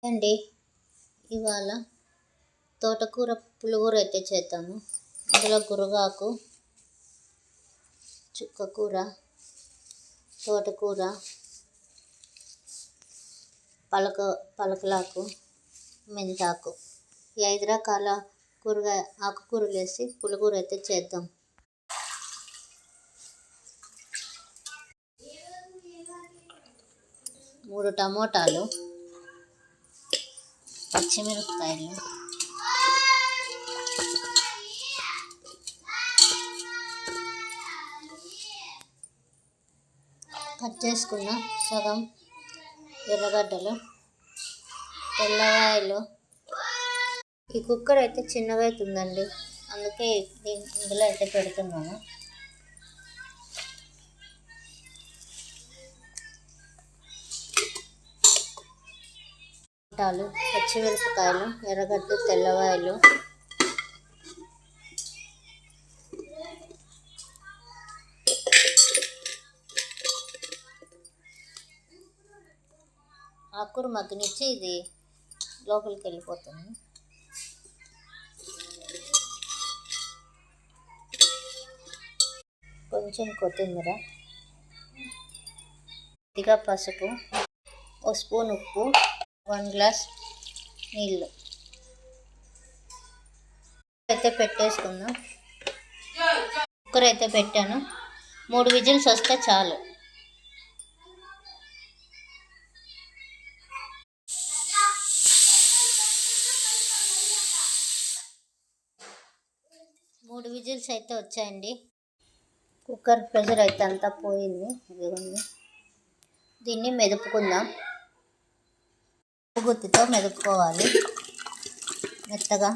అండి ఇవాళ తోటకూర పులుగుర అయితే చేద్దాము. ఇందులో గురగాకు, చుక్కకూర, తోటకూర, పలకలాకు, మెంతాకు, ఈ 5 రకాల ఆకుకూరలు వేసి పులుగుర అయితే చేద్దాం. మూడు టమోటాలు, పచ్చిమిరపకాయలు, కట్ చేసుకున్న సగం ఎర్రగడ్డలు, తెల్లవాయలు. ఈ కుక్కర్ అయితే చిన్నగా అవుతుందండి, అందుకే ఇందులో అయితే పెడుతున్నాను. టమాటాలు, పచ్చిమిరపకాయలు, ఎర్రగడ్డ, తెల్లవాయలు, ఆకుకూర మగ్గనిచ్చి ఇది లోపలికి వెళ్ళిపోతుంది. కొంచెం కొత్తిమీర, కొద్దిగా పసుపు, 1 స్పూన్ ఉప్పు, 1 గ్లాస్ నీళ్ళు అయితే పెట్టేసుకుందాం. కుక్కర్ అయితే పెట్టాను. 3 విజిల్స్ వస్తే చాలు. మూడు విజిల్స్ అయితే వచ్చాయండి. కుక్కర్ ప్రెషర్ అయితే అంతా పోయింది. ఇదిగోండి, దీన్ని మెదుపుకుందాం. గుత్తితో మెదుపుకోవాలి మెత్తగా.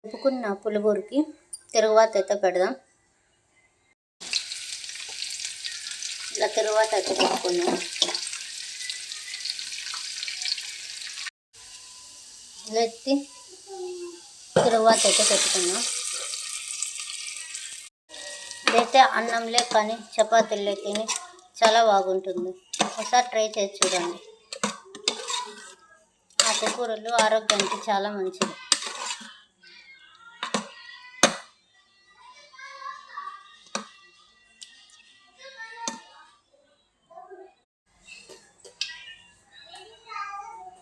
మెదుపుకున్న పులుగురికి తిరుగువాత అయితే పెడదాం. ఇలా తిరుగువాత అయితే పెట్టుకుందాం. ఇలా ఎత్తి తిరుగువాత అయితే పెట్టుకుందాం. ఇదైతే అన్నంలే కానీ చపాతీలే తిని చాలా బాగుంటుంది. ఒకసారి ట్రై చేసి చూడండి. ఆకుకూరలు ఆరోగ్యానికి చాలా మంచిది.